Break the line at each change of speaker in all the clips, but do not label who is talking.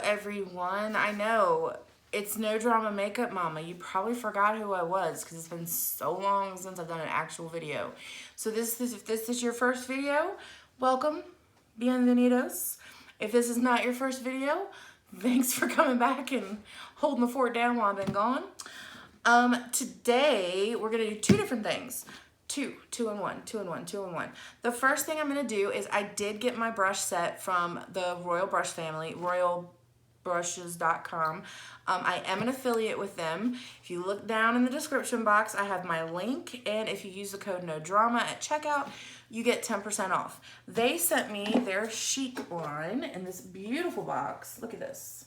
everyone. I know it's Nodramamakeupmama. You probably forgot who I was because it's been so long since I've done an actual video. So if this is your first video, welcome, bienvenidos. If this is not your first video, thanks for coming back and holding the fort down while I've been gone. Today we're gonna do two different things. Two in one. The first thing I'm gonna do is I did get my brush set from the Royal Brush family, royalbrushes.com. I am an affiliate with them. If you look down in the description box, I have my link, and if you use the code NODRAMA at checkout, you get 10% off. They sent me their Chique line in this beautiful box. Look at this.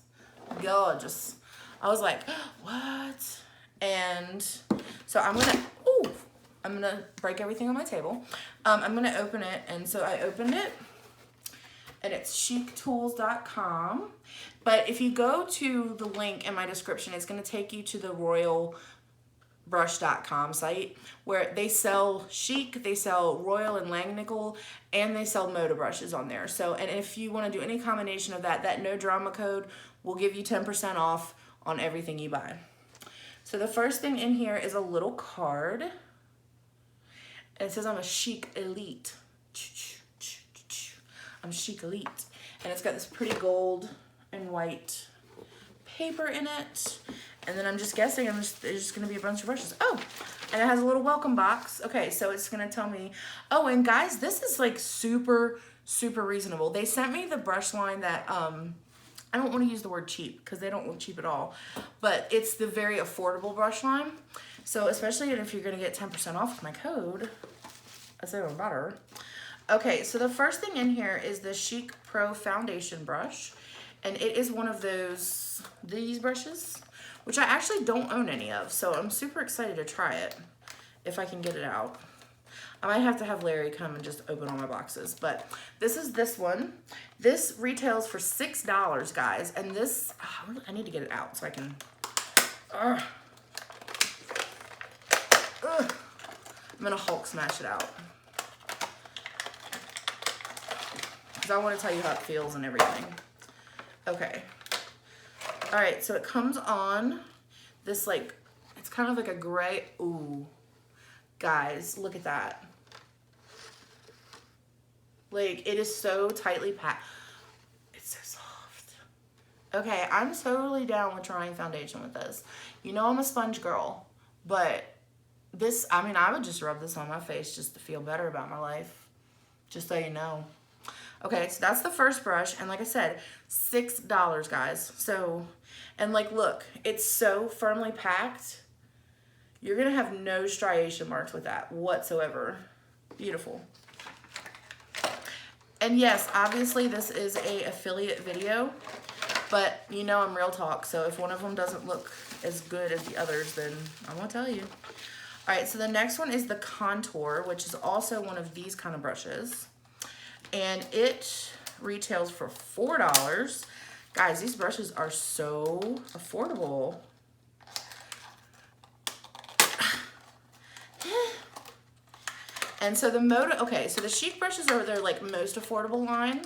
Gorgeous. I was like, what? And so I'm gonna break everything on my table. I'm gonna open it, and so I opened it, and it's chiquetools.com. But if you go to the link in my description, it's gonna take you to the royalbrush.com site where they sell Chique, they sell Royal and Langnickel, and they sell Moda brushes on there. So, and if you wanna do any combination of that no drama code will give you 10% off on everything you buy. So the first thing in here is a little card. And it says I'm a Chic Elite. I'm Chic Elite. And it's got this pretty gold and white paper in it. And then I'm just guessing there's just gonna be a bunch of brushes. Oh, and it has a little welcome box. Okay, so it's gonna tell me, oh, and guys, this is like super, super reasonable. They sent me the brush line that, I don't want to use the word cheap because they don't look cheap at all, but it's the very affordable brush line. So especially if you're going to get 10% off with my code, that's even better. Okay, so the first thing in here is the Chic Pro Foundation brush, and it is one of these brushes, which I actually don't own any of, so I'm super excited to try it if I can get it out. I might have to have Larry come and just open all my boxes, but this is this one. This retails for $6, guys, and this, I need to get it out so I can, I'm gonna Hulk smash it out. Because I want to tell you how it feels and everything. Okay. All right, so it comes on this, like, it's kind of like a gray, ooh. Guys, look at that. Like, it is so tightly packed. It's so soft. Okay, I'm totally down with trying foundation with this. You know I'm a sponge girl, but this, I mean, I would just rub this on my face just to feel better about my life. Just so you know. Okay, so that's the first brush, and like I said, $6, guys. So, and like, look, it's so firmly packed. You're gonna have no striation marks with that whatsoever. Beautiful. And yes, obviously this is a affiliate video, but you know I'm real talk, so if one of them doesn't look as good as the others, then I won't tell you. All right, so the next one is the Contour, which is also one of these kind of brushes, and it retails for $4. Guys, these brushes are so affordable. And so the Moda, okay, so the Chic brushes are their like most affordable line.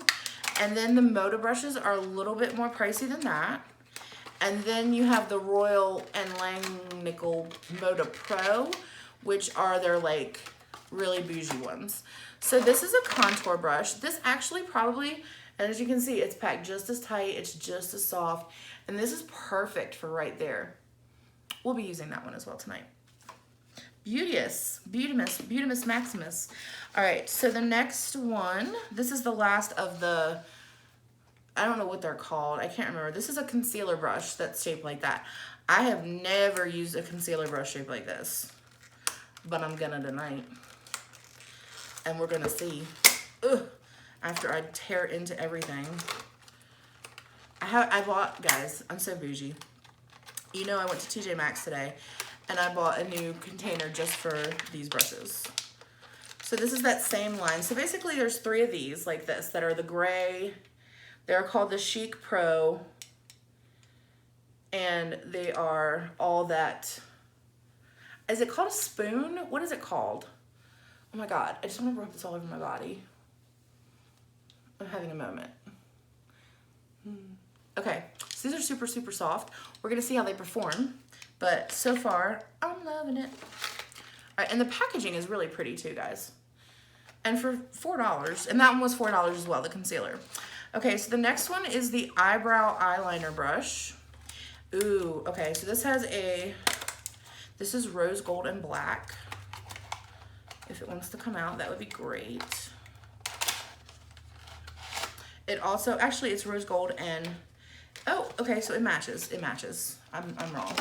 And then the Moda brushes are a little bit more pricey than that. And then you have the Royal and Langnickel Moda Pro, which are their like really bougie ones. So this is a contour brush. This actually probably, and as you can see, it's packed just as tight, it's just as soft. And this is perfect for right there. We'll be using that one as well tonight. Beautimus Maximus. All right, so the next one, this is the last of the, I don't know what they're called. I can't remember. This is a concealer brush that's shaped like that. I have never used a concealer brush shaped like this, but I'm gonna tonight. And we're gonna see. Ugh, after I tear into everything. I bought, guys, I'm so bougie. You know I went to TJ Maxx today, and I bought a new container just for these brushes. So this is that same line. So basically there's 3 of these like this that are the gray. They're called the Chic Pro. And they are all that, is it called a spoon? What is it called? Oh my God, I just want to rub this all over my body. I'm having a moment. Okay, so these are super, super soft. We're gonna see how they perform, but so far, I'm loving it. All right, and the packaging is really pretty too, guys. And for $4, and that one was $4 as well, the concealer. Okay, so the next one is the eyebrow eyeliner brush. Ooh, okay, so this is rose gold and black. If it wants to come out, that would be great. It also, actually it's rose gold and, oh, okay, so it matches, I'm wrong.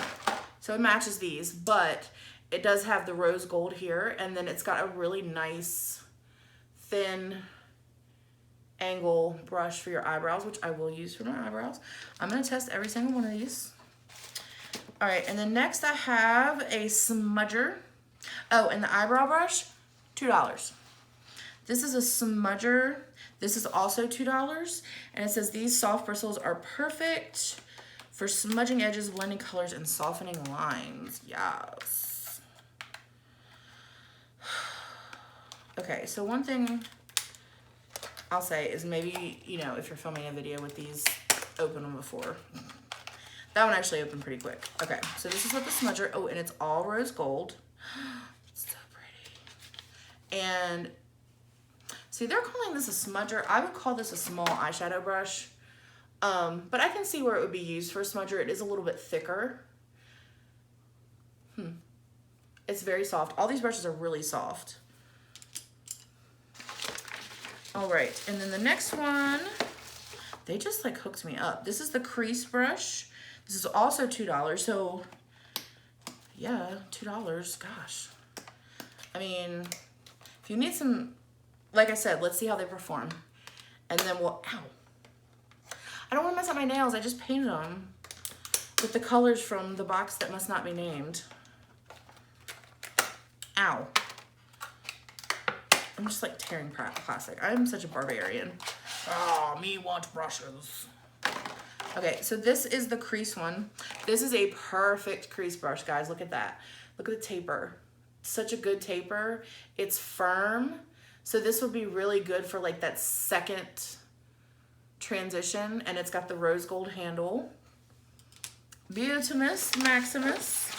So it matches these, but it does have the rose gold here, and then it's got a really nice, thin angle brush for your eyebrows, which I will use for my eyebrows. I'm gonna test every single one of these. All right, and then next I have a smudger. Oh, and the eyebrow brush, $2. This is a smudger. This is also $2, and it says these soft bristles are perfect for smudging edges, blending colors, and softening lines. Yes. Okay, so one thing I'll say is maybe, you know, if you're filming a video with these, open them before. That one actually opened pretty quick. Okay, so this is what the smudger, oh, and it's all rose gold. It's so pretty. And see, they're calling this a smudger. I would call this a small eyeshadow brush. But I can see where it would be used for a smudger. It is a little bit thicker. It's very soft. All these brushes are really soft. All right, and then the next one, they just like hooked me up. This is the crease brush. This is also $2, so yeah, $2, gosh. I mean, if you need some, like I said, let's see how they perform. And then we'll, ow. I don't want to mess up my nails. I just painted them with the colors from the box that must not be named. Ow. I'm just like tearing plastic. I'm such a barbarian. Oh, me want brushes. Okay, so this is the crease one. This is a perfect crease brush, guys. Look at that. Look at the taper. Such a good taper. It's firm. So this would be really good for like that second transition, and it's got the rose gold handle. Beautimus Maximus.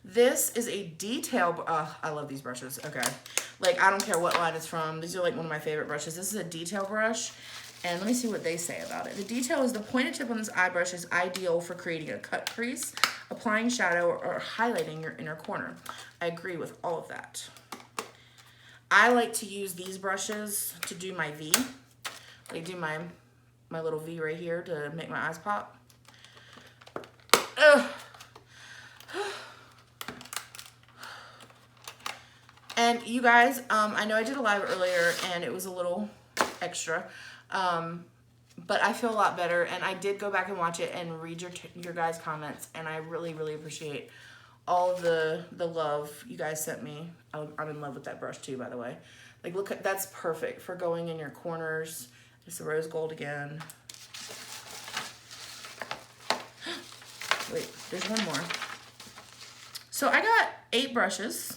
This is a detail, I love these brushes, okay. Like, I don't care what line it's from. These are like one of my favorite brushes. This is a detail brush, and let me see what they say about it. The detail is the pointed tip on this eye brush is ideal for creating a cut crease, applying shadow, or highlighting your inner corner. I agree with all of that. I like to use these brushes to do my V. Like do my little V right here to make my eyes pop. Ugh. And you guys, I know I did a live earlier and it was a little extra, but I feel a lot better, and I did go back and watch it and read your guys' comments, and I really, really appreciate all of the love you guys sent me. I'm in love with that brush too, by the way. Like, look at, that's perfect for going in your corners. Just the rose gold again. Wait, there's one more. So I got 8 brushes.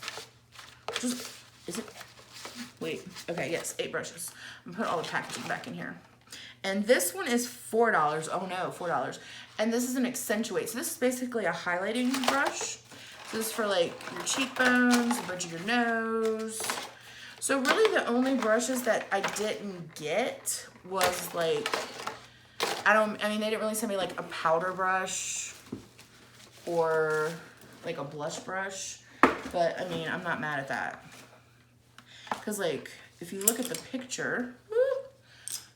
Is it? Wait, okay, yes, 8 brushes. I'm gonna put all the packaging back in here. And this one is $4. Oh no, $4. And this is an Accentuate. So this is basically a highlighting brush. So this is for like your cheekbones, the bridge of your nose. So really the only brushes that I didn't get was like, I mean, they didn't really send me like a powder brush or like a blush brush. But I mean, I'm not mad at that. Because like, if you look at the picture,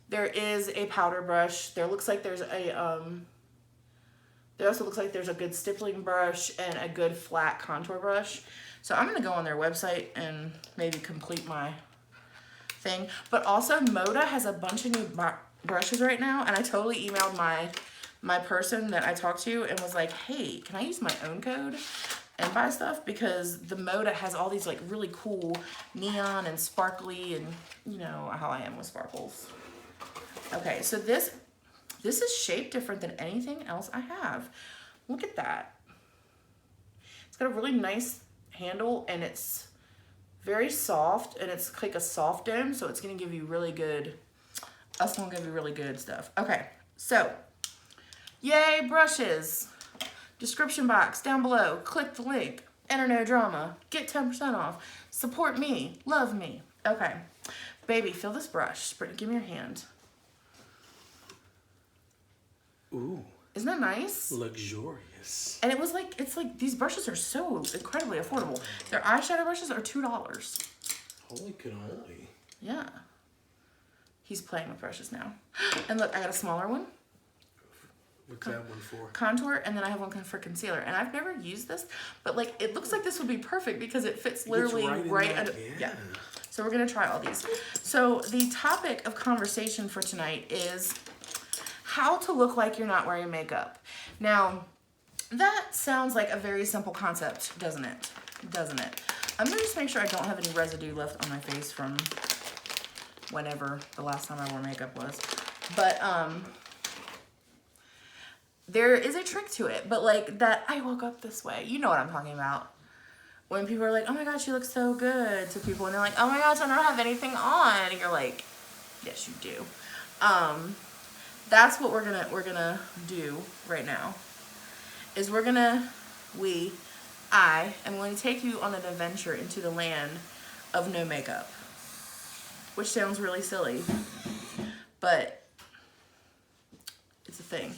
there is a powder brush. There looks like there's a, there also looks like there's a good stippling brush and a good flat contour brush. So I'm gonna go on their website and maybe complete my thing. But also Moda has a bunch of new brushes right now, and I totally emailed my person that I talked to and was like, hey, can I use my own code and buy stuff? Because the Moda has all these like really cool neon and sparkly, and you know how I am with sparkles. Okay, so this is shaped different than anything else I have. Look at that. It's got a really nice handle, and it's very soft, and it's like a soft dome, so it's gonna give you really good, that's gonna give you really good stuff. Okay, so Yay, brushes. Description box down below. Click the link. Enter no drama. Get 10% off. Support me. Love me. Okay. Baby, feel this brush. Give me your hand.
Ooh.
Isn't that nice?
Luxurious.
And it's like these brushes are so incredibly affordable. Their eyeshadow brushes are $2.
Holy cannoli.
Yeah. He's playing with brushes now. And look, I got a smaller one.
What's that one for?
Contour, and then I have one for concealer. And I've never used this, but like it looks like this would be perfect because it fits literally right under. Yeah. So we're gonna try all these. So the topic of conversation for tonight is how to look like you're not wearing makeup. Now, that sounds like a very simple concept, doesn't it? Doesn't it? I'm gonna just make sure I don't have any residue left on my face from whenever the last time I wore makeup was. But there is a trick to it, but like that I woke up this way. You know what I'm talking about. When people are like, oh my gosh, you look so good to people, and they're like, oh my gosh, I don't have anything on. And you're like, yes, you do. That's what we're gonna do right now. Is I am going to take you on an adventure into the land of no makeup. Which sounds really silly, but it's a thing.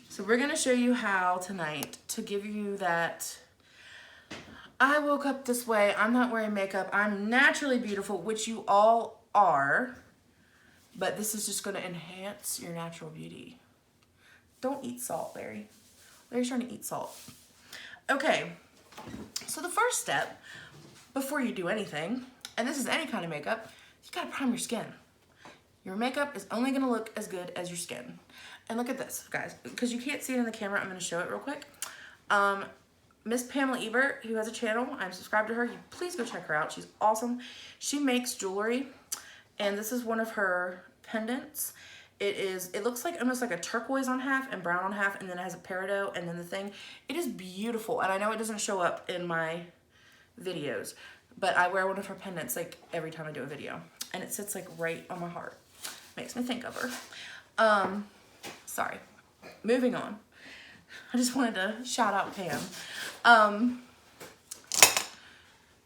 So we're gonna show you how tonight to give you that, I woke up this way, I'm not wearing makeup, I'm naturally beautiful, which you all are, but this is just gonna enhance your natural beauty. Don't eat salt, Larry. Larry's trying to eat salt. Okay, so the first step before you do anything, and this is any kind of makeup, you gotta prime your skin. Your makeup is only gonna look as good as your skin. And look at this, guys, because you can't see it in the camera, I'm gonna show it real quick. Miss Pamela Ebert, who has a channel, I'm subscribed to her. You please go check her out, she's awesome. She makes jewelry, and this is one of her pendants. It looks like almost like a turquoise on half and brown on half, and then it has a peridot and then the thing. It is beautiful, and I know it doesn't show up in my videos, but I wear one of her pendants like every time I do a video, and it sits like right on my heart. Makes me think of her. Sorry, moving on. I just wanted to shout out Pam.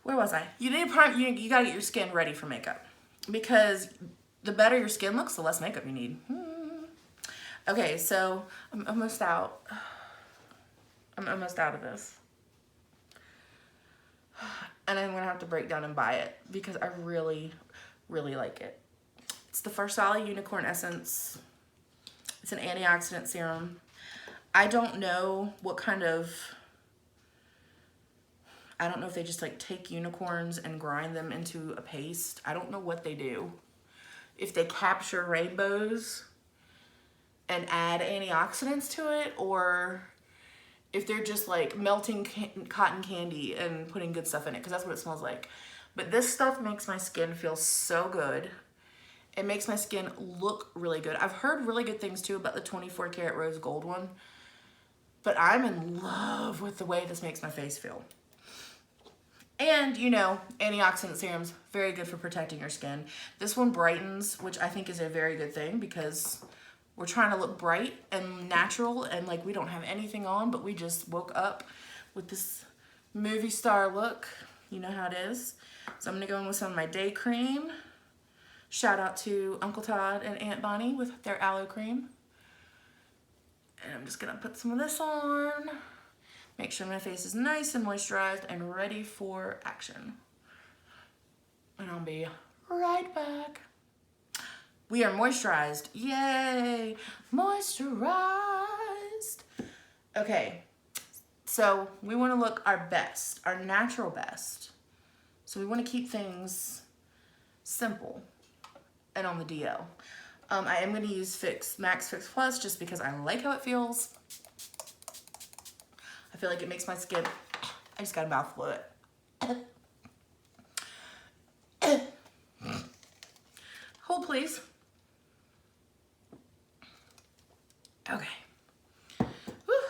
Where was I? You need to prime, you gotta get your skin ready for makeup, because the better your skin looks, the less makeup you need. Okay, so I'm almost out. I'm almost out of this. And I'm gonna have to break down and buy it because I really, really like it. It's the Farsali Unicorn Essence. It's an antioxidant serum. I don't know what kind of, I don't know if they just like take unicorns and grind them into a paste. I don't know what they do. If they capture rainbows and add antioxidants to it, or if they're just like melting cotton candy and putting good stuff in it, because that's what it smells like. But this stuff makes my skin feel so good. It makes my skin look really good. I've heard really good things too about the 24 karat rose gold one, but I'm in love with the way this makes my face feel. And you know, antioxidant serums, very good for protecting your skin. This one brightens, which I think is a very good thing because we're trying to look bright and natural, and like we don't have anything on, but we just woke up with this movie star look. You know how it is. So I'm gonna go in with some of my day cream. Shout out to Uncle Todd and Aunt Bonnie with their aloe cream. And I'm just gonna put some of this on. Make sure my face is nice and moisturized and ready for action. And I'll be right back. We are moisturized. Yay! Moisturized. Okay, so we wanna look our best, our natural best. So we wanna keep things simple and on the DL. I am gonna use Max Fix Plus just because I like how it feels. I feel like it makes my skin, I just got a mouthful of it. Hold please. Okay. Whew.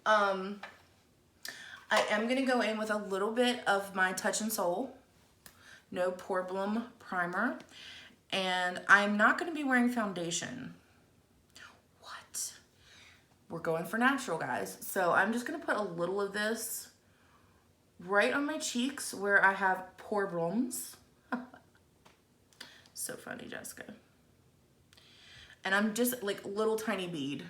I am gonna go in with a little bit of my Touch and Soul No Problem Primer, and I'm not gonna be wearing foundation. What? we're going for natural, guys. So I'm just gonna put a little of this right on my cheeks where I have problems. So funny, Jessica. And I'm just like little tiny bead,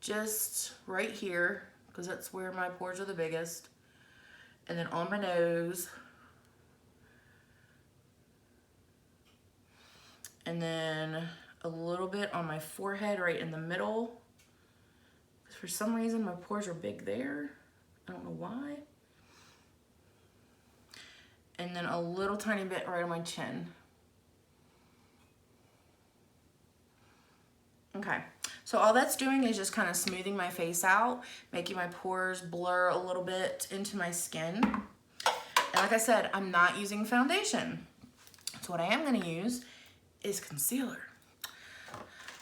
just right here, because that's where my pores are the biggest. And then on my nose. And then a little bit on my forehead right in the middle. For some reason, my pores are big there. I don't know why. And then a little tiny bit right on my chin. Okay, so all that's doing is just kind of smoothing my face out, making my pores blur a little bit into my skin. And like I said, I'm not using foundation. So what I am gonna use is concealer.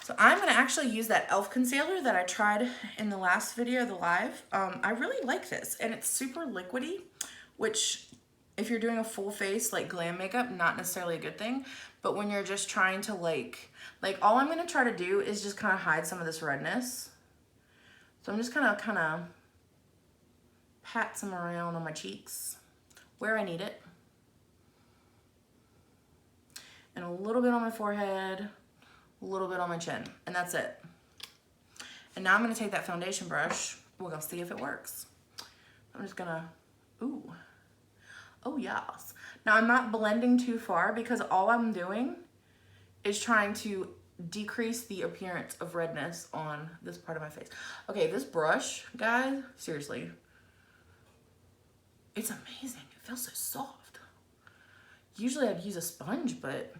So I'm gonna actually use that e.l.f. concealer that I tried in the last video, the live. I really like this, and it's super liquidy, which if you're doing a full face, like glam makeup, not necessarily a good thing. But when you're just trying to like all I'm gonna try to do is just kind of hide some of this redness. So I'm just gonna kind of pat some around on my cheeks where I need it. And a little bit on my forehead, a little bit on my chin, and that's it. And now I'm gonna take that foundation brush. We're gonna see if it works. I'm just gonna, ooh. Oh yes. Now I'm not blending too far because all I'm doing is trying to decrease the appearance of redness on this part of my face. Okay, this brush, guys, seriously, it's amazing. It feels so soft. Usually I'd use a sponge, but,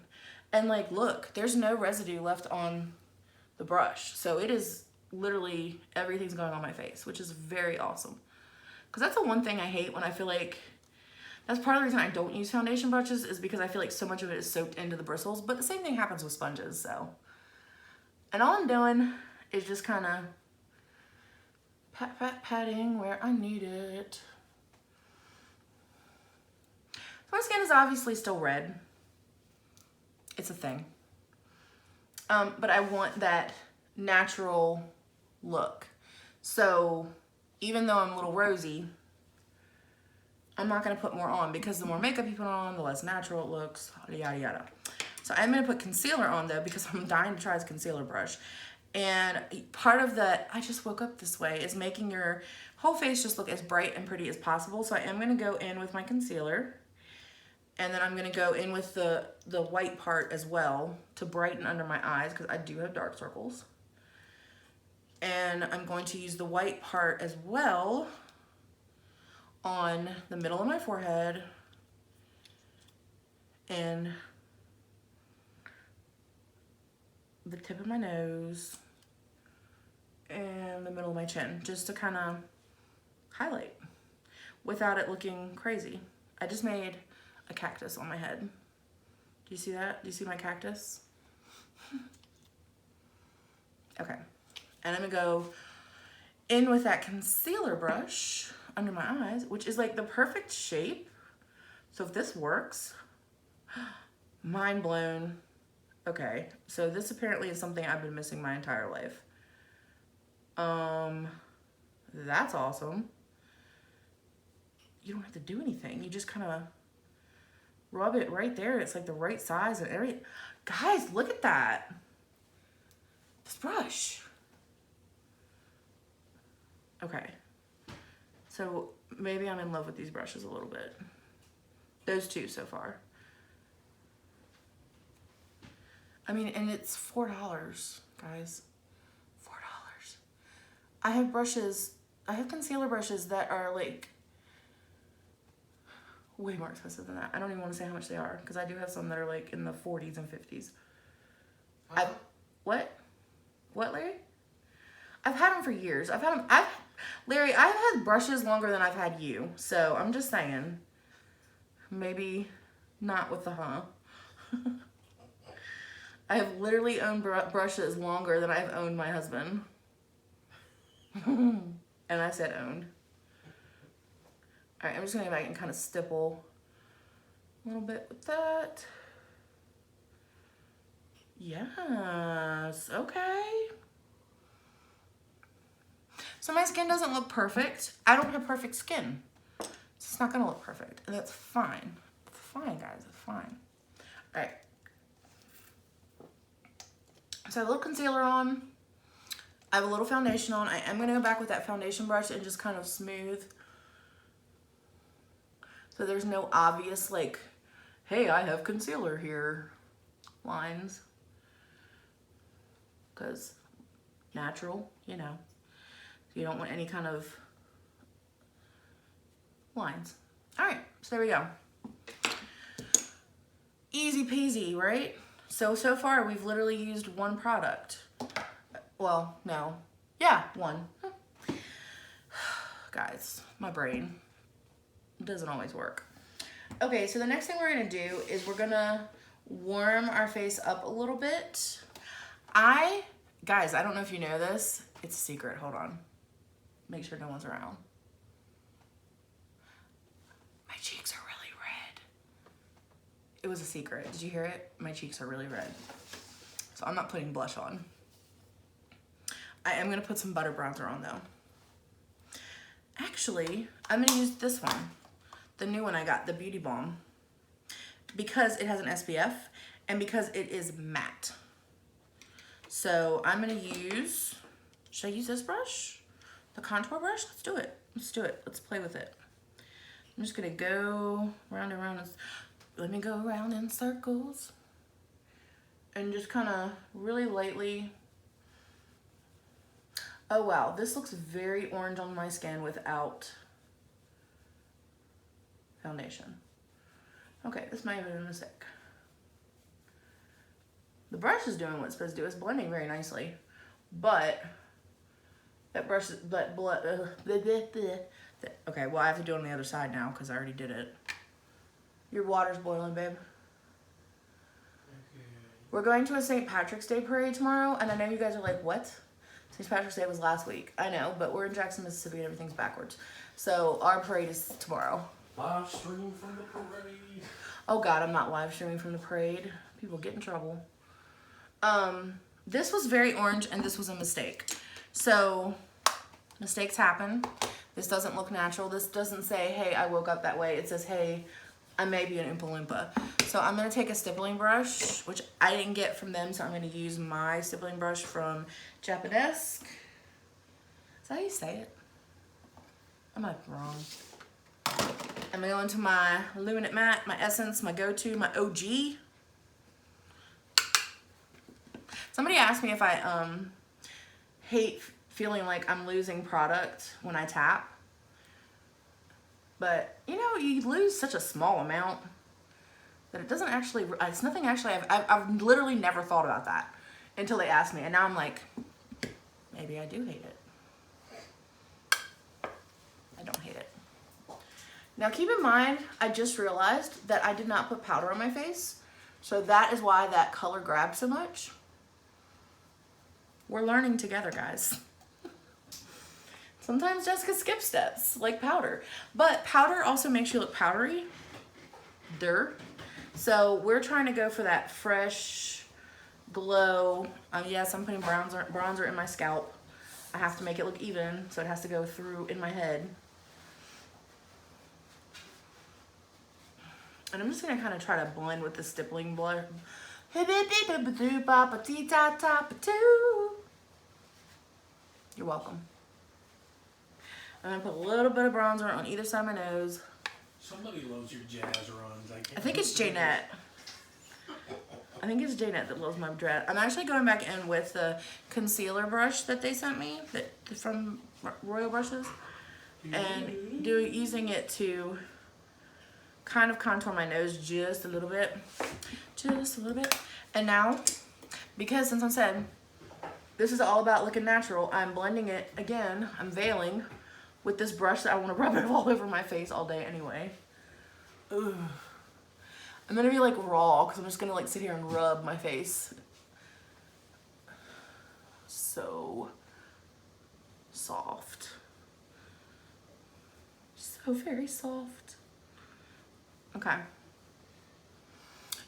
and like, look, there's no residue left on the brush. So it is literally, everything's going on my face, which is very awesome. Because that's the one thing I hate when I feel like, that's part of the reason I don't use foundation brushes is because I feel like so much of it is soaked into the bristles, but the same thing happens with sponges, so. And all I'm doing is just kind of patting where I need it. My skin is obviously still red. It's a thing. But I want that natural look. So even though I'm a little rosy, I'm not gonna put more on because the more makeup you put on, the less natural it looks, yada yada. So I'm gonna put concealer on though because I'm dying to try this concealer brush. And part of the, I just woke up this way, is making your whole face just look as bright and pretty as possible. So I am gonna go in with my concealer. And then I'm gonna go in with the white part as well to brighten under my eyes because I do have dark circles. And I'm going to use the white part as well on the middle of my forehead and the tip of my nose and the middle of my chin, just to kind of highlight without it looking crazy. I just made a cactus on my head. Do you see that? Do you see my cactus? Okay. And I'm gonna go in with that concealer brush under my eyes, which is like the perfect shape. So if this works, mind blown. Okay, so this apparently is something I've been missing my entire life. That's awesome. You don't have to do anything. You just kind of rub it right there. It's like the right size and everything. Guys, look at that. This brush. Okay. So maybe I'm in love with these brushes a little bit. Those two so far. I mean, and it's $4, guys. $4. I have brushes, I have concealer brushes that are like way more expensive than that. I don't even want to say how much they are because I do have some that are like in the 40s and 50s. What? What, Larry? I've had them for years. Larry, I've had brushes longer than I've had you. So I'm just saying, maybe not with the I have literally owned brushes longer than I've owned my husband. And I said owned. All right, I'm just gonna go back and kind of stipple a little bit with that. Yes, okay. So my skin doesn't look perfect. I don't have perfect skin. It's not gonna look perfect, and that's fine. It's fine, guys, it's fine. All right. So I have a little concealer on. I have a little foundation on. I am gonna go back with that foundation brush and just kind of smooth. So there's no obvious like, hey, I have concealer here lines. Because natural, you know. You don't want any kind of lines. All right, so there we go. Easy peasy, right? So far we've literally used one product. Well, no. Yeah, one. Guys, my brain doesn't always work. Okay, so the next thing we're gonna do is we're gonna warm our face up a little bit. Guys, I don't know if you know this. It's a secret, hold on. Make sure no one's around. My cheeks are really red. It was a secret, did you hear it? My cheeks are really red. So I'm not putting blush on. I am gonna put some butter bronzer on though. Actually, I'm gonna use this one. The new one I got, the Beauty Balm. Because it has an SPF and because it is matte. So I'm gonna use, should I use this brush? The contour brush? Let's do it. Let's do it. Let's play with it. I'm just gonna go round and round. Let me go around in circles. And just kind of really lightly. Oh wow, this looks very orange on my skin without foundation. Okay, this might have been a mistake. The brush is doing what it's supposed to do. It's blending very nicely, but that brush is, okay, well I have to do it on the other side now because I already did it. Your water's boiling, babe. Okay. We're going to a St. Patrick's Day parade tomorrow, and I know you guys are like, what? St. Patrick's Day was last week. I know, but we're in Jackson, Mississippi, and everything's backwards. So our parade is tomorrow.
Live stream from the parade.
Oh God, I'm not live streaming from the parade. People get in trouble. This was very orange and this was a mistake. So mistakes happen. This doesn't look natural. This doesn't say, hey, I woke up that way. It says, hey, I may be an Oompa Loompa. So I'm gonna take a stippling brush, which I didn't get from them, so I'm gonna use my stippling brush from Japanesque. Is that how you say it? I might be wrong. I'm gonna go into my Luminant Matte, my Essence, my go-to, my OG. Somebody asked me if I hate feeling like I'm losing product when I tap. But, you know, you lose such a small amount that it doesn't actually, it's nothing actually, I've literally never thought about that until they asked me. And now I'm like, maybe I do hate it. I don't hate it. Now keep in mind, I just realized that I did not put powder on my face. So that is why that color grabbed so much. We're learning together, guys. Sometimes Jessica skips steps, like powder. But powder also makes you look powdery. So we're trying to go for that fresh glow. Yes, I'm putting bronzer in my scalp. I have to make it look even, so it has to go through in my head. And I'm just gonna kind of try to blend with the stippling blur. You're welcome. I'm gonna put a little bit of bronzer on either side of my nose.
Somebody loves your jazz runs.
I think it's Jaynette. I think it's Jaynette that loves my dread. I'm actually going back in with the concealer brush that they sent me from Royal Brushes. And using it to kind of contour my nose just a little bit. Just a little bit. And now, because since I said this is all about looking natural, I'm blending it again. I'm veiling with this brush that I want to rub it all over my face all day anyway. Ugh. I'm gonna be like raw because I'm just gonna like sit here and rub my face. So soft. So very soft. Okay.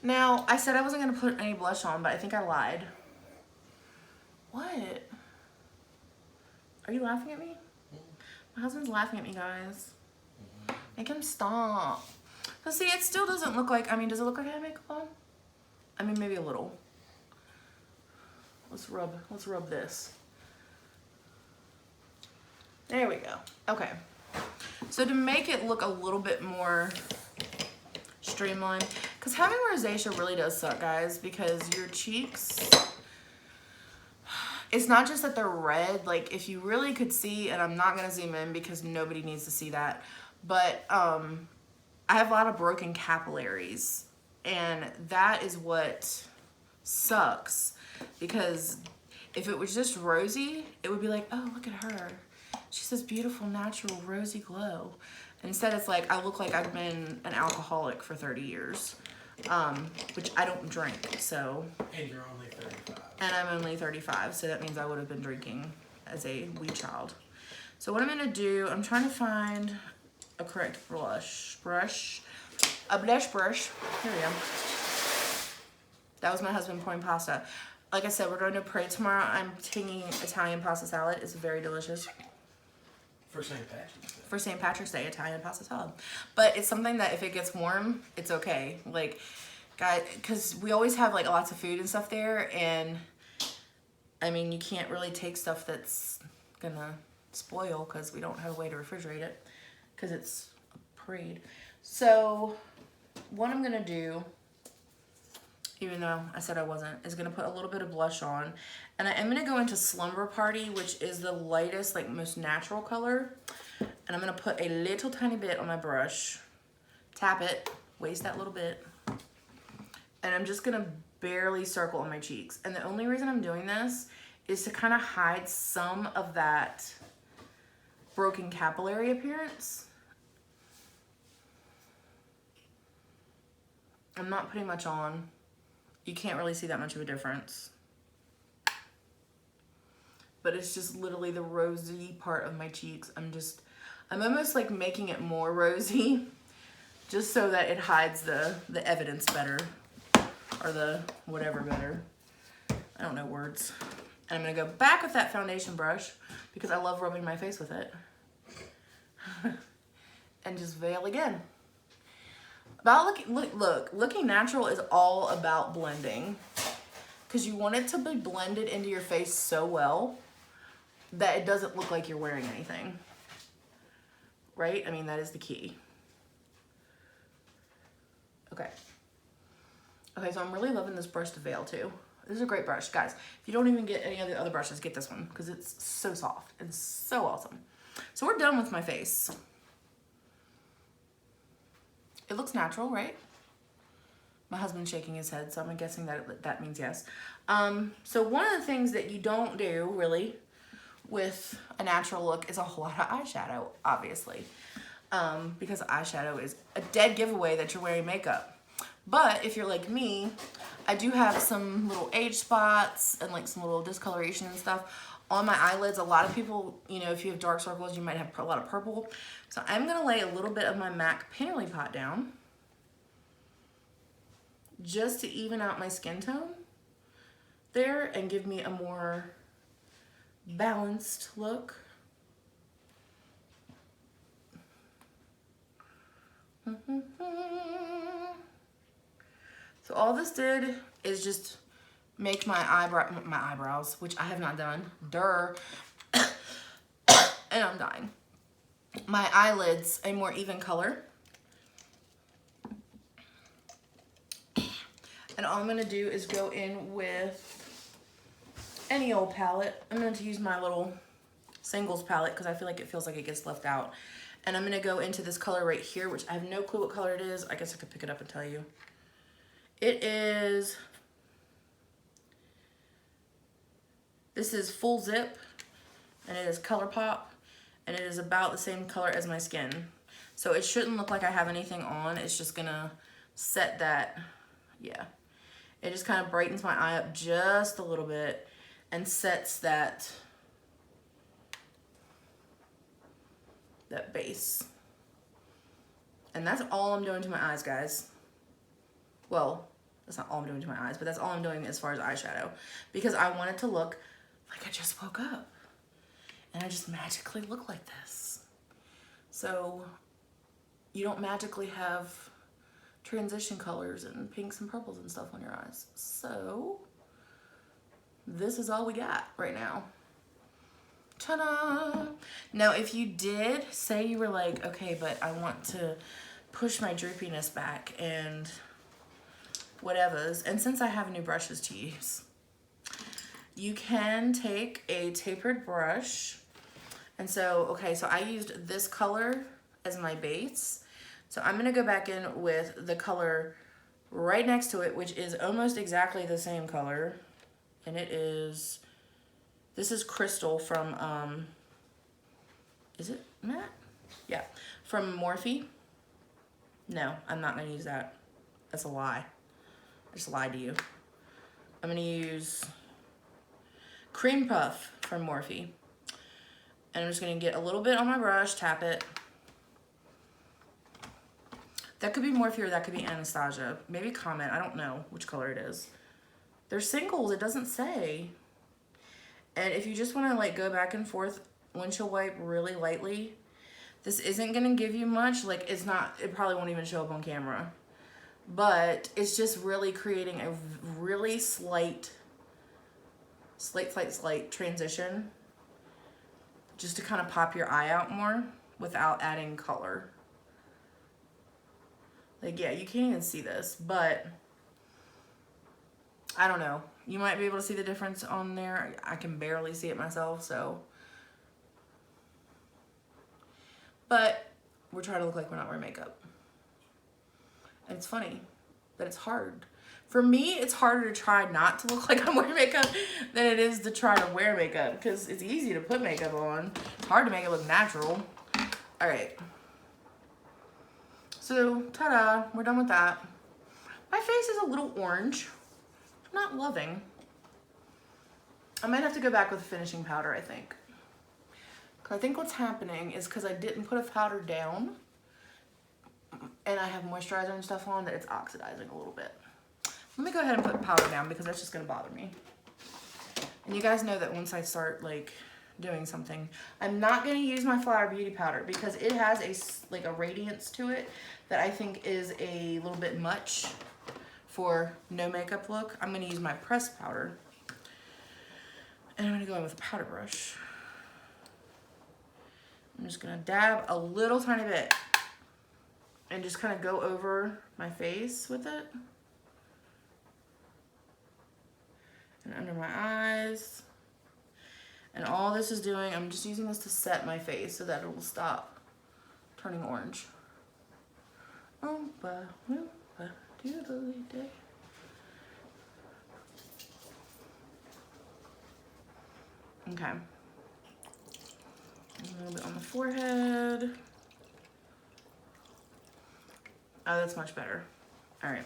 Now, I said I wasn't gonna put any blush on, but I think I lied. What? Are you laughing at me? My husband's laughing at me, guys. Make him stop. But see, it still doesn't look like, I mean, does it look like I have makeup on? I mean, maybe a little. Let's rub this. There we go. Okay. So to make it look a little bit more streamlined, because having rosacea really does suck, guys, because your cheeks, it's not just that they're red. Like, if you really could see, and I'm not going to zoom in because nobody needs to see that, but I have a lot of broken capillaries, and that is what sucks, because if it was just rosy, it would be like, oh, look at her. She has this beautiful, natural, rosy glow. And instead, it's like, I look like I've been an alcoholic for 30 years, which I don't drink, so.
And you're only 35.
And I'm only 35, so that means I would have been drinking as a wee child. So what I'm gonna do, I'm trying to find a correct blush brush. Here we go. That was my husband pouring pasta. Like I said, we're going to pray tomorrow. I'm taking Italian pasta salad. It's very delicious.
For St. Patrick's Day.
For St. Patrick's Day, Italian pasta salad. But it's something that if it gets warm, it's okay. Like, guys, because we always have like lots of food and stuff there, and I mean, you can't really take stuff that's gonna spoil because we don't have a way to refrigerate it because it's a parade. So what I'm gonna do, even though I said I wasn't, is gonna put a little bit of blush on. And I am gonna go into Slumber Party, which is the lightest, like most natural color. And I'm gonna put a little tiny bit on my brush, tap it, waste that little bit. And I'm just gonna barely circle on my cheeks. And the only reason I'm doing this is to kind of hide some of that broken capillary appearance. I'm not putting much on. You can't really see that much of a difference. But it's just literally the rosy part of my cheeks. I'm almost like making it more rosy just so that it hides the evidence better, or the whatever better. I don't know words. And I'm gonna go back with that foundation brush because I love rubbing my face with it. And just veil again. Looking natural is all about blending, because you want it to be blended into your face so well that it doesn't look like you're wearing anything, right? I mean, that is the key. Okay, so I'm really loving this brush to veil too. This is a great brush, guys. If you don't even get any of the other brushes, get this one because it's so soft and so awesome. So we're done with my face. It looks natural, right? My husband's shaking his head, so I'm guessing that that means yes. So one of the things that you don't do, really, with a natural look is a whole lot of eyeshadow, obviously. Because eyeshadow is a dead giveaway that you're wearing makeup. But if you're like me, I do have some little age spots and like some little discoloration and stuff on my eyelids. A lot of people, you know, if you have dark circles, you might have a lot of purple. So I'm gonna lay a little bit of my MAC Painterly Pot down just to even out my skin tone there and give me a more balanced look. So all this did is just make my eyebrows, which I have not done, and I'm dying, my eyelids a more even color. And all I'm gonna do is go in with any old palette. I'm going to use my little singles palette because I feel like it feels like it gets left out. And I'm going to go into this color right here, which I have no clue what color it is. I guess I could pick it up and tell you. It is, this is Full Zip, and it is Color Pop, and it is about the same color as my skin. So it shouldn't look like I have anything on. It's just going to set that, yeah. It just kind of brightens my eye up just a little bit and sets that base. And that's all I'm doing to my eyes, guys. Well, that's not all I'm doing to my eyes, but that's all I'm doing as far as eyeshadow, because I want it to look like I just woke up and I just magically look like this. So you don't magically have transition colors and pinks and purples and stuff on your eyes. So this is all we got right now. Ta-da! Now, if you did say you were like, okay, but I want to push my droopiness back and whatevers, and since I have new brushes to use, you can take a tapered brush. And so, okay, so I used this color as my base. So I'm gonna go back in with the color right next to it, which is almost exactly the same color. And it is, this is Crystal from, is it Matte? Yeah, from Morphe. No, I'm not gonna use that. That's a lie. I just lied to you. I'm gonna use Cream Puff from Morphe. And I'm just gonna get a little bit on my brush, tap it. That could be Morphe or that could be Anastasia. Maybe comment, I don't know which color it is. They're singles, it doesn't say. And if you just wanna like go back and forth, windshield wipe really lightly, this isn't gonna give you much. Like it's not, it probably won't even show up on camera. But it's just really creating a really slight transition, just to kind of pop your eye out more without adding color. Like, yeah, you can't even see this, but I don't know. You might be able to see the difference on there. I can barely see it myself, so. But we're trying to look like we're not wearing makeup. And it's funny that it's hard. For me, it's harder to try not to look like I'm wearing makeup than it is to try to wear makeup, because it's easy to put makeup on. It's hard to make it look natural. All right. So, ta-da, we're done with that. My face is a little orange. Not loving. I might have to go back with a finishing powder, I think. Because I think what's happening is because I didn't put a powder down and I have moisturizer and stuff on, that it's oxidizing a little bit. Let me go ahead and put powder down because that's just gonna bother me. And you guys know that once I start like doing something, I'm not gonna use my Flower Beauty powder because it has a radiance to it that I think is a little bit much for no makeup look. I'm gonna use my pressed powder. And I'm gonna go in with a powder brush. I'm just gonna dab a little tiny bit and just kind of go over my face with it. And under my eyes. And all this is doing, I'm just using this to set my face so that it will stop turning orange. Oompa, loompa, doodly day. Okay. A little bit on the forehead. Oh, that's much better. All right.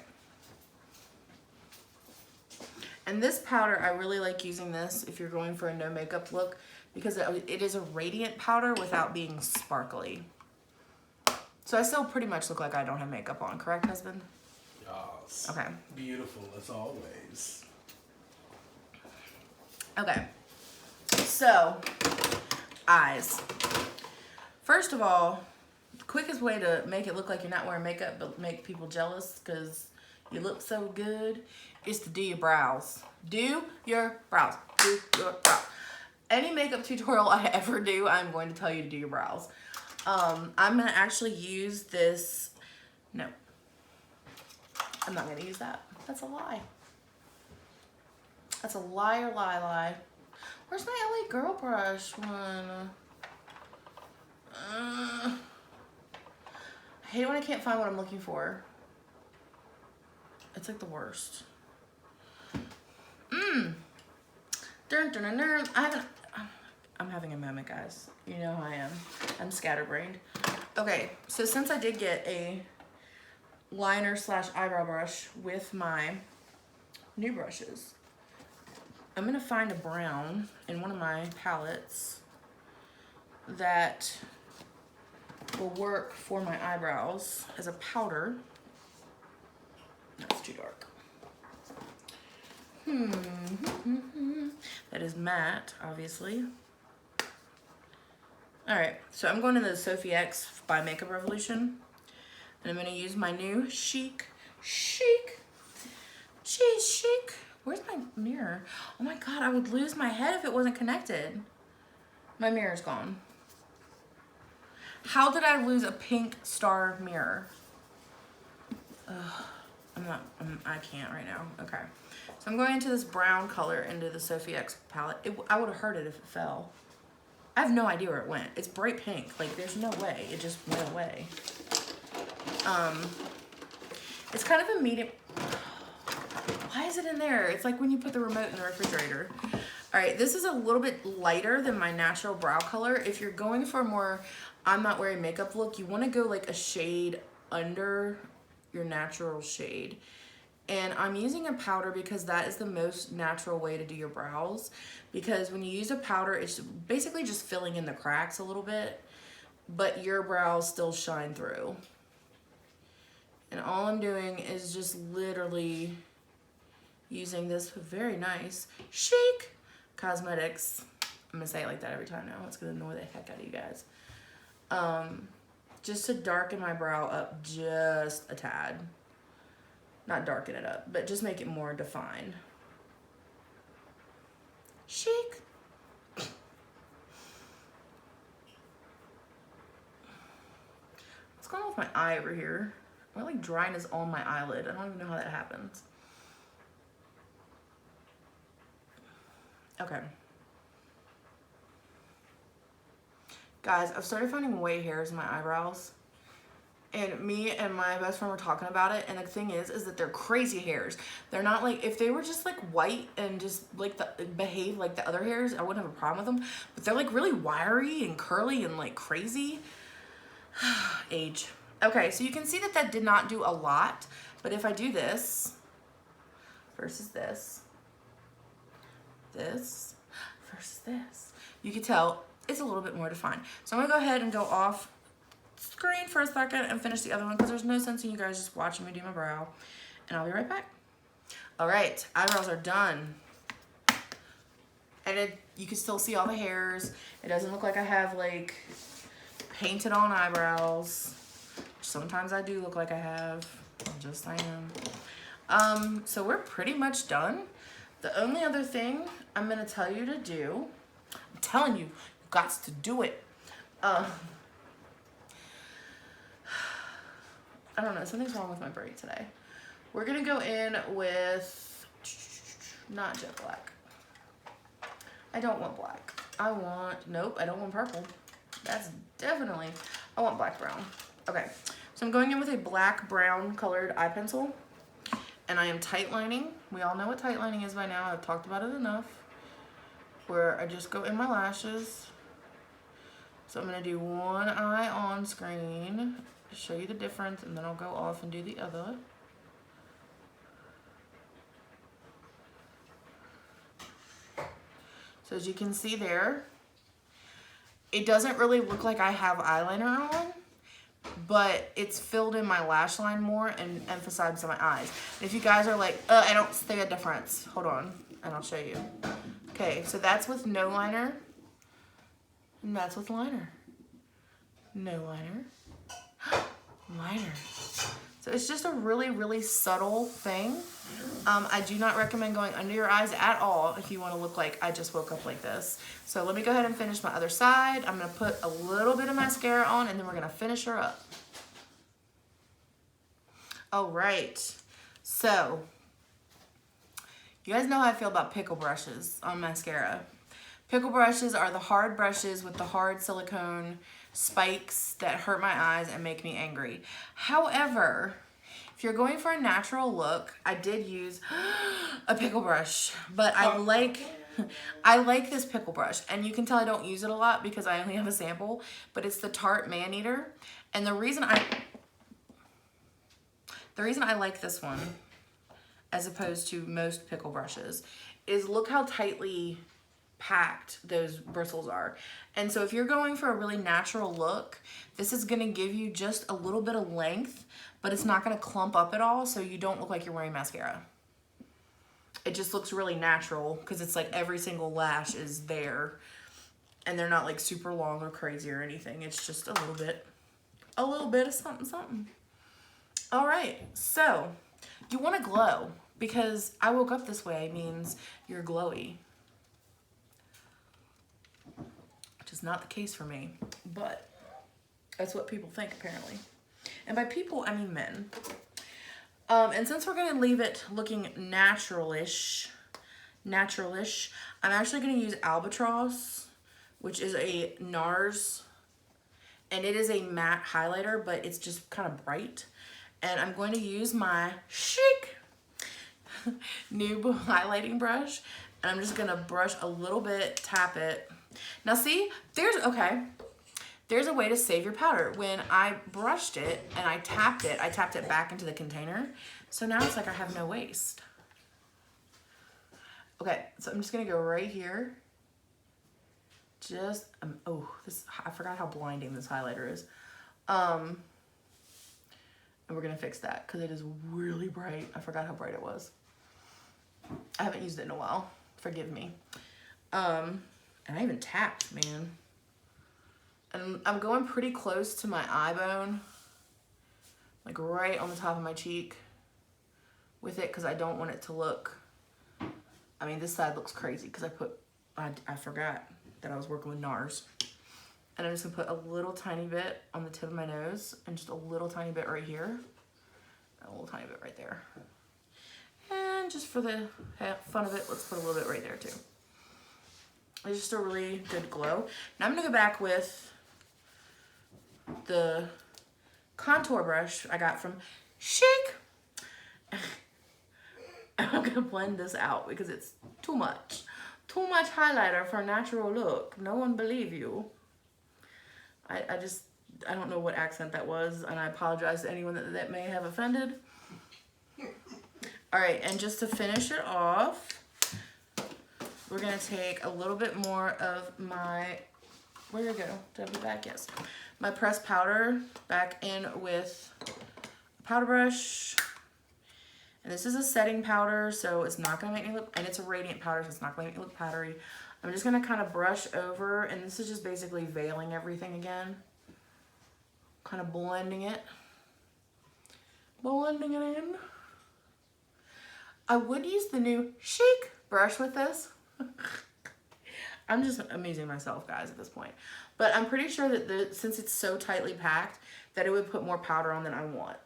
And this powder, I really like using this if you're going for a no makeup look because it is a radiant powder without being sparkly. So I still pretty much look like I don't have makeup on, correct, husband?
Yes.
Okay.
Beautiful as always.
Okay. So, eyes. First of all, the quickest way to make it look like you're not wearing makeup but make people jealous because you look so good is to do your brows. Do your brows. Do your brows. Any makeup tutorial I ever do, I'm going to tell you to do your brows. I'm going to actually use this. No. I'm not going to use that. That's a lie. That's a liar, lie. Where's my LA Girl brush one? I hate it when I can't find what I'm looking for. It's like the worst. Dun, dun, dun, dun. I'm having a moment, guys. You know how I am. I'm scatterbrained. Okay, so since I did get a liner / eyebrow brush with my new brushes, I'm gonna find a brown in one of my palettes that will work for my eyebrows as a powder. That's too dark. That is matte, obviously. All right, so I'm going to the Sophie X by Makeup Revolution. And I'm going to use my new Chique. Where's my mirror? Oh my God, I would lose my head if it wasn't connected. My mirror's gone. How did I lose a pink star mirror? I can't right now. Okay. So I'm going into this brown color into the Sophie X palette. I would have heard it if it fell. I have no idea where it went. It's bright pink. Like, there's no way. It just went away. It's kind of a medium. Why is it in there? It's like when you put the remote in the refrigerator. All right, this is a little bit lighter than my natural brow color. If you're going for a more I'm not wearing makeup look, you want to go like a shade under your natural shade. And I'm using a powder because that is the most natural way to do your brows. Because when you use a powder, it's basically just filling in the cracks a little bit, but your brows still shine through. And all I'm doing is just literally using this very nice Chique Cosmetics. I'm gonna say it like that every time now. It's gonna annoy the heck out of you guys. Just to darken my brow up just a tad. Not darken it up, but just make it more defined. Chic. What's going on with my eye over here? My like dryness on my eyelid. I don't even know how that happens. Okay. Guys, I've started finding way hairs in my eyebrows. And me and my best friend were talking about it, and the thing is that they're crazy hairs. They're not like, if they were just like white and just like behave like the other hairs, I wouldn't have a problem with them. But they're like really wiry and curly and like crazy. Age. Okay, so you can see that did not do a lot. But if I do this versus this versus this, you can tell it's a little bit more defined. So I'm gonna go ahead and go off screen for a second and finish the other one because there's no sense in you guys just watching me do my brow. And I'll be right back. All right, eyebrows are done. And you can still see all the hairs. It doesn't look like I have like painted on eyebrows. Sometimes I do look like I have. I'm just saying. So we're pretty much done. The only other thing I'm gonna tell you to do, I'm telling you, you got to do it. I don't know, something's wrong with my braid today. We're gonna go in with, not jet black. I don't want black. Nope, I don't want purple. That's definitely, I want black brown. Okay, so I'm going in with a black brown colored eye pencil, and I am tight lining. We all know what tight lining is by now. I've talked about it enough. Where I just go in my lashes. So I'm gonna do one eye on screen, show you the difference, and then I'll go off and do the other. So as you can see there, it doesn't really look like I have eyeliner on, but it's filled in my lash line more and emphasized on my eyes. And if you guys are like, I don't see a difference, hold on, and I'll show you. Okay, so that's with no liner, and that's with liner. No liner. Liner. So it's just a really, really subtle thing. I do not recommend going under your eyes at all if you want to look like I just woke up like this. So let me go ahead and finish my other side. I'm going to put a little bit of mascara on, and then we're going to finish her up. All right. So you guys know how I feel about pickle brushes on mascara. Pickle brushes are the hard brushes with the hard silicone spikes that hurt my eyes and make me angry. However, if you're going for a natural look, I did use a pickle brush, but I like this pickle brush, and you can tell I don't use it a lot because I only have a sample, but it's the Tarte Man-Eater. And the reason I like this one as opposed to most pickle brushes is look how tightly packed those bristles are. And so if you're going for a really natural look, this is gonna give you just a little bit of length, but it's not gonna clump up at all, so you don't look like you're wearing mascara. It just looks really natural because it's like every single lash is there. And they're not like super long or crazy or anything. It's just a little bit of something, something. All right, so you want to glow because I woke up this way means you're glowy. Which is not the case for me, but that's what people think apparently. And by people, I mean men. And since we're gonna leave it looking naturalish, I'm actually gonna use Albatross, which is a NARS, and it is a matte highlighter, but it's just kind of bright. And I'm going to use my Chique Noob highlighting brush, and I'm just gonna brush a little bit, tap it. Now see, there's a way to save your powder. When I brushed it and I tapped it back into the container. So now it's like I have no waste. Okay, so I'm just gonna go right here. Just, oh, I forgot how blinding this highlighter is. And we're gonna fix that because it is really bright. I forgot how bright it was. I haven't used it in a while, forgive me. And I even tapped, man. And I'm going pretty close to my eye bone, like right on the top of my cheek with it because I don't want it to look, I mean, this side looks crazy because I forgot that I was working with NARS. And I'm just gonna put a little tiny bit on the tip of my nose and just a little tiny bit right here, and a little tiny bit right there. And just for the fun of it, let's put a little bit right there too. It's just a really good glow. Now I'm gonna go back with the contour brush I got from Chique. I'm gonna blend this out because it's too much. Too much highlighter for a natural look. No one believe you. I don't know what accent that was, and I apologize to anyone that may have offended. All right, and just to finish it off, we're gonna take a little bit more of my, where'd it go? Did I put it back? Yes. My pressed powder back in with a powder brush. And this is a setting powder, so it's not gonna make me look, and it's a radiant powder, so it's not gonna make me look powdery. I'm just gonna kind of brush over, and this is just basically veiling everything again. Kind of blending it. Blending it in. I would use the new Chique brush with this. I'm just amusing myself, guys, at this point. But I'm pretty sure that since it's so tightly packed, that it would put more powder on than I want.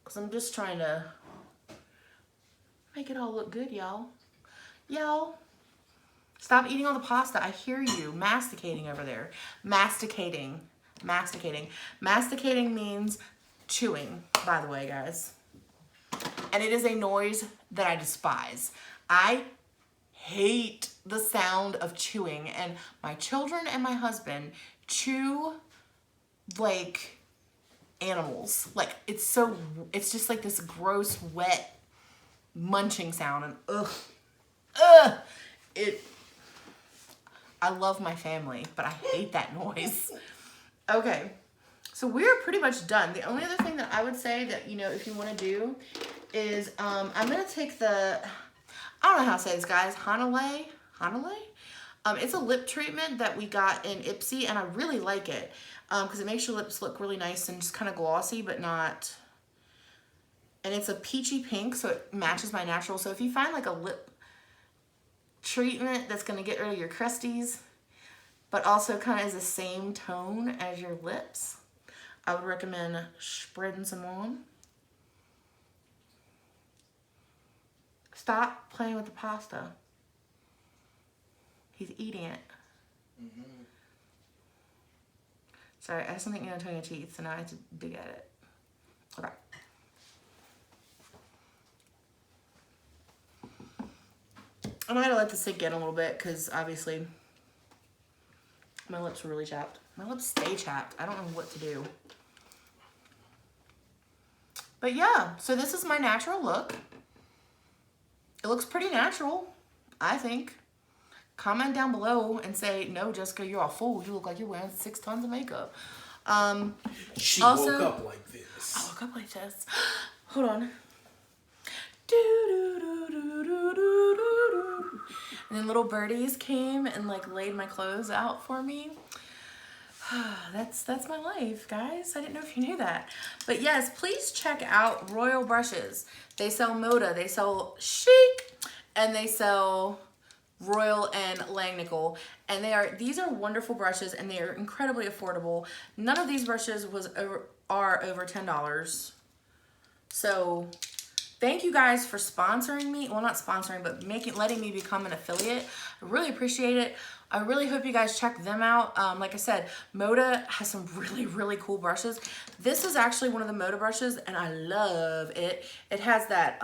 Because I'm just trying to make it all look good, y'all. Y'all, stop eating all the pasta. I hear you masticating over there. Masticating. Masticating. Masticating means chewing, by the way, guys. And it is a noise that I despise. I hate the sound of chewing, and my children and my husband chew like animals. Like, it's just like this gross, wet, munching sound, and I love my family, but I hate that noise. Okay, so we're pretty much done. The only other thing that I would say that, you know, if you want to do is, I'm going to take I don't know how to say this, guys, Hanalei? It's a lip treatment that we got in Ipsy, and I really like it because it makes your lips look really nice and just kind of glossy, but not, and it's a peachy pink, so it matches my natural. So if you find like a lip treatment that's going to get rid of your crusties, but also kind of is the same tone as your lips, I would recommend spreading some on. Stop playing with the pasta. He's eating it. Mm-hmm. Sorry, I have something in between your teeth, so now I have to dig at it. Okay. I might have let this sink in a little bit because obviously my lips were really chapped. My lips stay chapped. I don't know what to do. But yeah, so this is my natural look. It looks pretty natural, I think. Comment down below and say, no, Jessica, you're a fool. You look like you're wearing 6 tons of makeup.
She
also,
woke up like this.
I woke up like this. Hold on. And then little birdies came and like laid my clothes out for me. That's my life, guys. I didn't know if you knew that. But yes, please check out Royal Brushes. They sell Moda, they sell Chique, and they sell Royal and Langnickel. And these are wonderful brushes, and they are incredibly affordable. None of these brushes are over $10. So thank you guys for sponsoring me. Well, not sponsoring, but letting me become an affiliate. I really appreciate it. I really hope you guys check them out. Like I said, Moda has some really, really cool brushes. This is actually one of the Moda brushes, and I love it. It has that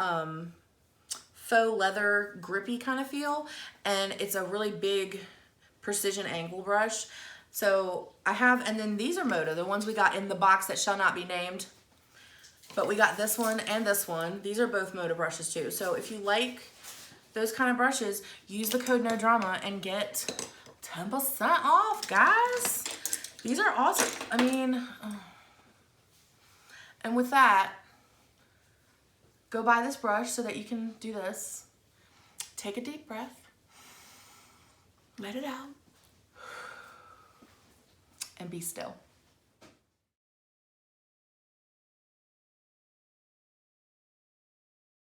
faux leather grippy kind of feel, and it's a really big precision angle brush. So I have, and then these are Moda, the ones we got in the box that shall not be named. But we got this one and this one. These are both Moda brushes too. So if you like those kind of brushes, use the code NODRAMA and get 10% off, guys. These are awesome. I mean, and with that, go buy this brush so that you can do this. Take a deep breath. Let it out. And be still.